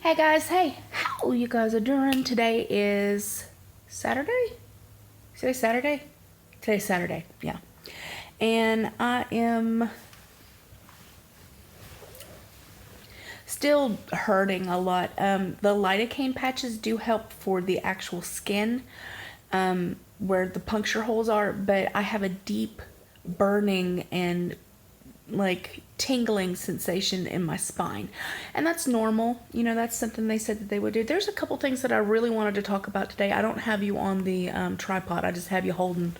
Hey guys, hey, how you guys are doing? Today is Saturday? Today's Saturday? Today's Saturday, yeah. And I am still hurting a lot. The lidocaine patches do help for the actual skin, where the puncture holes are, but I have a deep burning and like tingling sensation in my spine, and that's normal. That's something they said that they would do. There's a couple things that I really wanted to talk about today. I don't have you on the tripod. I just have you holding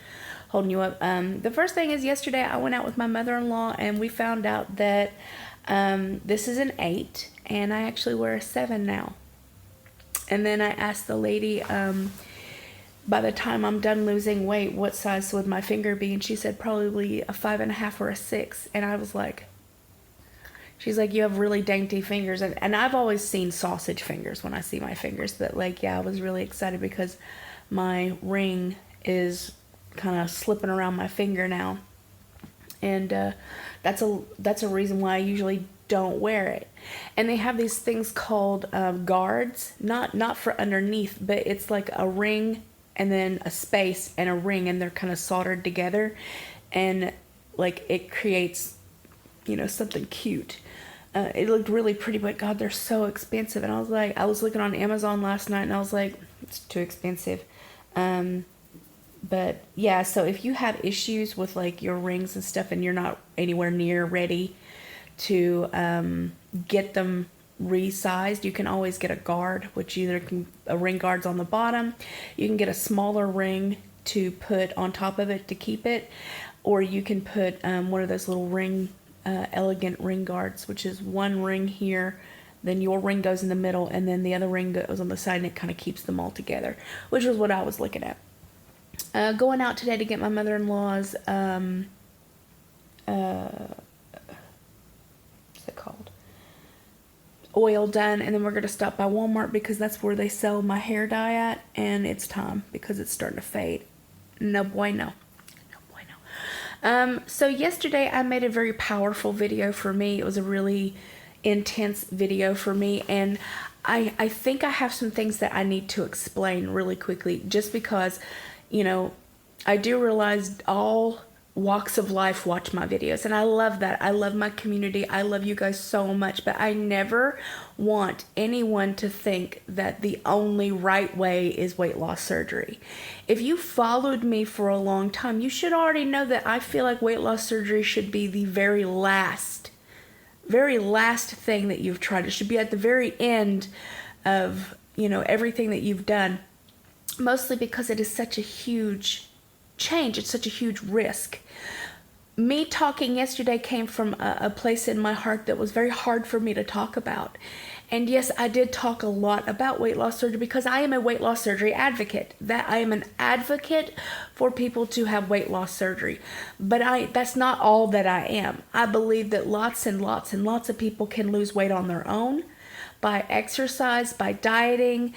you up. The first thing is, yesterday I went out with my mother-in-law and we found out that this is an 8 and I actually wear a 7 now. And then I asked the lady, by the time I'm done losing weight, what size would my finger be? And she said probably a 5.5 or a 6. And I was like, she's like, you have really dainty fingers. And I've always seen sausage fingers when I see my fingers. But like, yeah, I was really excited because my ring is kind of slipping around my finger now. And that's a reason why I usually don't wear it. And they have these things called guards, not for underneath, but it's like a ring and then a space and a ring, and they're kind of soldered together, and like it creates, something cute. It looked really pretty, but God, they're so expensive. And I was looking on Amazon last night, and I was like, it's too expensive. But yeah, so if you have issues with like your rings and stuff, and you're not anywhere near ready to get them resized, you can always get a guard, which a ring guard's on the bottom. You can get a smaller ring to put on top of it to keep it, or you can put one of those little elegant ring guards, which is one ring here, then your ring goes in the middle, and then the other ring goes on the side, and it kind of keeps them all together, which was what I was looking at. Going out today to get my mother-in-law's what's it called? Oil done, and then we're going to stop by Walmart because that's where they sell my hair dye at, and it's time because it's starting to fade. No bueno. So yesterday I made a very powerful video for me. It was a really intense video for me, and I think I have some things that I need to explain really quickly, just because, I do realize all walks of life watch my videos, and I love that. I love my community. I love you guys so much, but I never want anyone to think that the only right way is weight loss surgery. If you followed me for a long time, you should already know that I feel like weight loss surgery should be the very last thing that you've tried. It should be at the very end of, everything that you've done, mostly because it is such a huge change. It's such a huge risk. Me talking yesterday came from a place in my heart that was very hard for me to talk about. And yes, I did talk a lot about weight loss surgery because I am a weight loss surgery advocate. That I am an advocate for people to have weight loss surgery. But that's not all that I am. I believe that lots and lots and lots of people can lose weight on their own, by exercise, by dieting.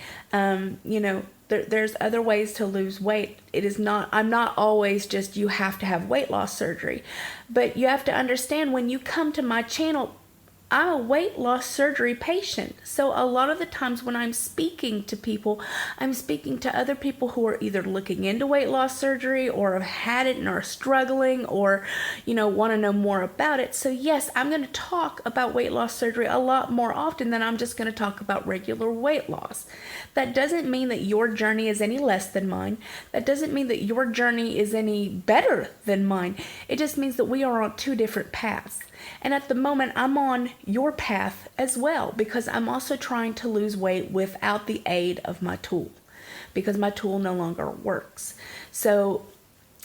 There's other ways to lose weight. I'm not always just, you have to have weight loss surgery. But you have to understand, when you come to my channel, I'm a weight loss surgery patient. So a lot of the times when I'm speaking to people, I'm speaking to other people who are either looking into weight loss surgery or have had it and are struggling, or, want to know more about it. So yes, I'm going to talk about weight loss surgery a lot more often than I'm just going to talk about regular weight loss. That doesn't mean that your journey is any less than mine. That doesn't mean that your journey is any better than mine. It just means that we are on two different paths. And at the moment, I'm on your path as well, because I'm also trying to lose weight without the aid of my tool, because my tool no longer works. So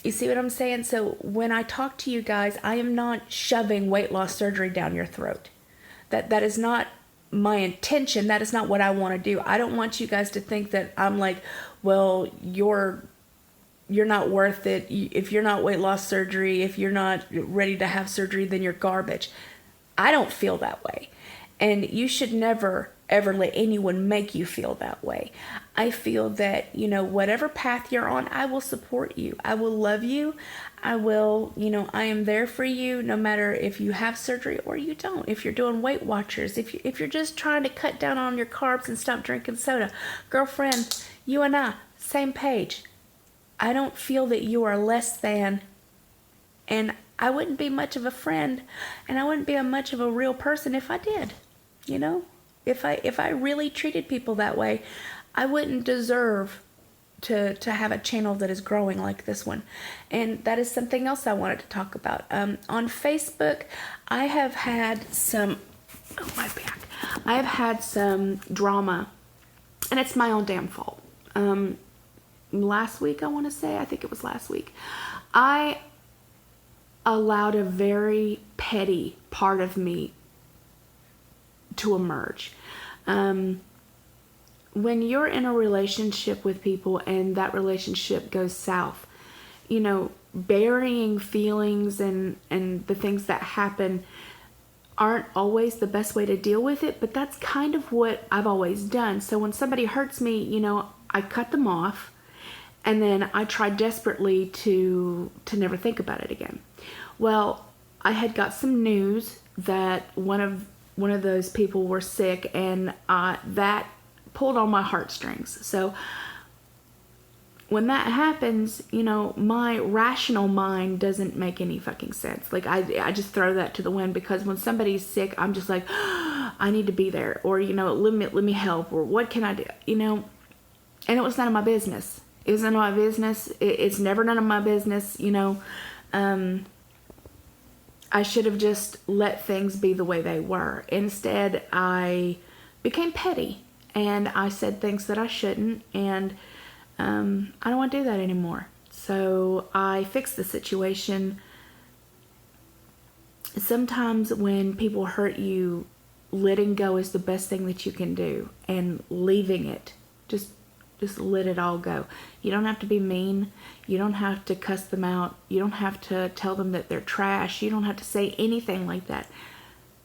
you see what I'm saying? So when I talk to you guys, I am not shoving weight loss surgery down your throat. That is not my intention. That is not what I want to do. I don't want you guys to think that I'm like, well, you're not worth it. If you're not weight loss surgery, if you're not ready to have surgery, then you're garbage. I don't feel that way. And you should never, ever let anyone make you feel that way. I feel that, whatever path you're on, I will support you. I will love you. I will, I am there for you no matter if you have surgery or you don't. If you're doing Weight Watchers, if you're just trying to cut down on your carbs and stop drinking soda. Girlfriend, you and I, same page. I don't feel that you are less than, and I wouldn't be much of a friend, and I wouldn't be much of a real person if I did. If I really treated people that way, I wouldn't deserve to have a channel that is growing like this one. And that is something else I wanted to talk about. On Facebook, I have had some, my back. I have had some drama, and it's my own damn fault. Last week, I think it was last week, I allowed a very petty part of me to emerge. When you're in a relationship with people and that relationship goes south, burying feelings and the things that happen aren't always the best way to deal with it, but that's kind of what I've always done. So when somebody hurts me, I cut them off, and then I try desperately to never think about it again. Well, I had got some news that one of those people were sick, and that pulled on my heartstrings. So when that happens, my rational mind doesn't make any fucking sense. Like I just throw that to the wind, because when somebody's sick, I'm just like, I need to be there, or let me help, or what can I do, and it was none of my business. It was none of my business. It's never none of my business. I should have just let things be the way they were. Instead, I became petty, and I said things that I shouldn't, and I don't want to do that anymore. So I fixed the situation. Sometimes when people hurt you, letting go is the best thing that you can do, and leaving it. Just let it all go. You don't have to be mean. You don't have to cuss them out. You don't have to tell them that they're trash. You don't have to say anything like that.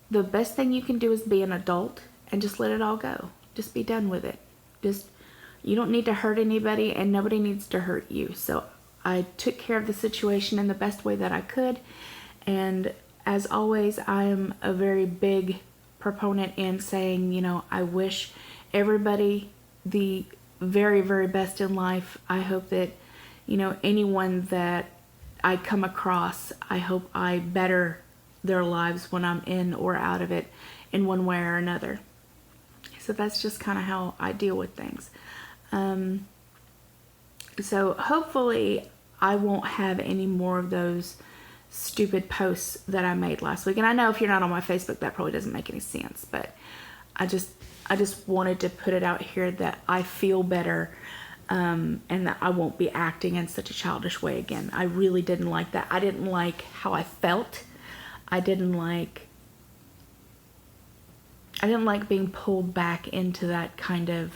The best thing you can do is be an adult and just let it all go. Just be done with it. You don't need to hurt anybody, and nobody needs to hurt you. So I took care of the situation in the best way that I could. And as always, I am a very big proponent in saying, I wish everybody the very, very best in life. I hope that, anyone that I come across, I hope I better their lives when I'm in or out of it in one way or another. So that's just kind of how I deal with things. So hopefully I won't have any more of those stupid posts that I made last week. And I know if you're not on my Facebook, that probably doesn't make any sense, but I just wanted to put it out here that I feel better, and that I won't be acting in such a childish way again. I really didn't like that. I didn't like how I felt. I didn't like being pulled back into that kind of,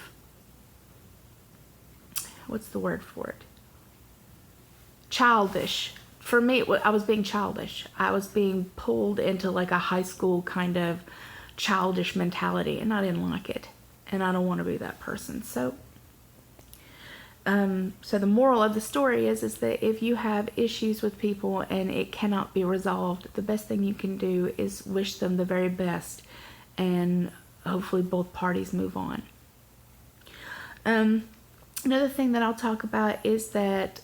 what's the word for it? Childish. For me, I was being childish. I was being pulled into like a high school kind of childish mentality, and I didn't like it, and I don't want to be that person. So the moral of the story is that if you have issues with people and it cannot be resolved, the best thing you can do is wish them the very best, and hopefully both parties move on. Another thing that I'll talk about is that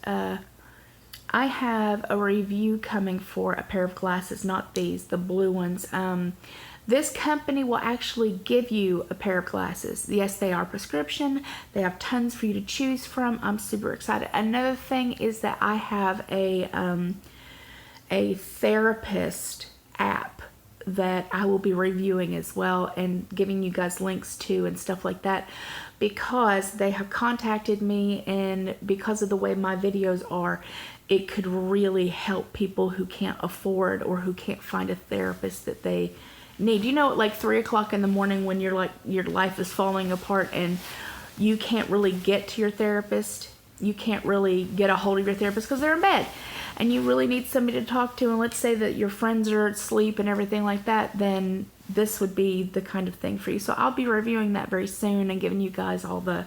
I have a review coming for a pair of glasses, not these, the blue ones. This company will actually give you a pair of glasses. Yes, they are prescription. They have tons for you to choose from. I'm super excited. Another thing is that I have a therapist app that I will be reviewing as well and giving you guys links to and stuff like that, because they have contacted me, and because of the way my videos are, it could really help people who can't afford or who can't find a therapist that they need. At like 3 o'clock in the morning when you're like, your life is falling apart and you can't really get to your therapist, you can't really get a hold of your therapist because they're in bed, and you really need somebody to talk to, and let's say that your friends are asleep and everything like that, then this would be the kind of thing for you. So I'll be reviewing that very soon and giving you guys all the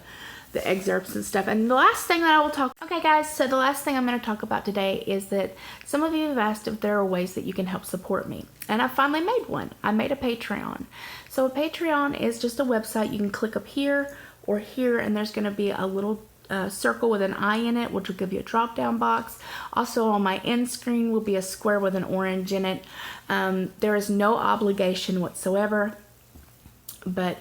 excerpts and stuff. And the last thing that I will talk, okay guys, so the last thing I'm going to talk about today is that some of you have asked if there are ways that you can help support me. And I finally made one. I made a Patreon. So a Patreon is just a website. You can click up here or here, and there's going to be a little circle with an eye in it, which will give you a drop down box. Also on my end screen will be a square with an orange in it. There is no obligation whatsoever, but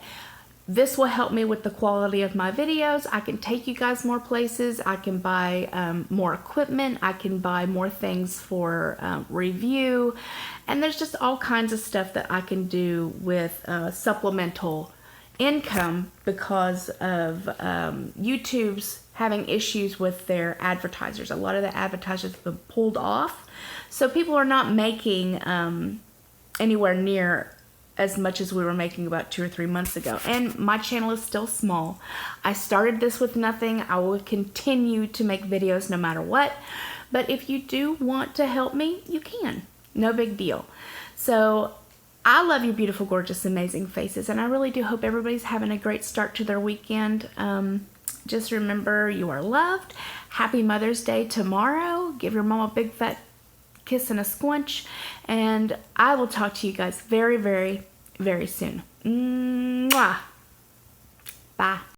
this will help me with the quality of my videos. I can take you guys more places. I can buy more equipment. I can buy more things for review. And there's just all kinds of stuff that I can do with supplemental income because of YouTube's having issues with their advertisers. A lot of the advertisers have been pulled off. So people are not making anywhere near as much as we were making about 2 or 3 months ago. And my channel is still small. I started this with nothing. I will continue to make videos no matter what. But if you do want to help me, you can. No big deal. So I love your beautiful, gorgeous, amazing faces. And I really do hope everybody's having a great start to their weekend. Just remember you are loved. Happy Mother's Day tomorrow. Give your mom a big fat kiss and a squinch. And I will talk to you guys very, very, very soon. Mwah. Bye.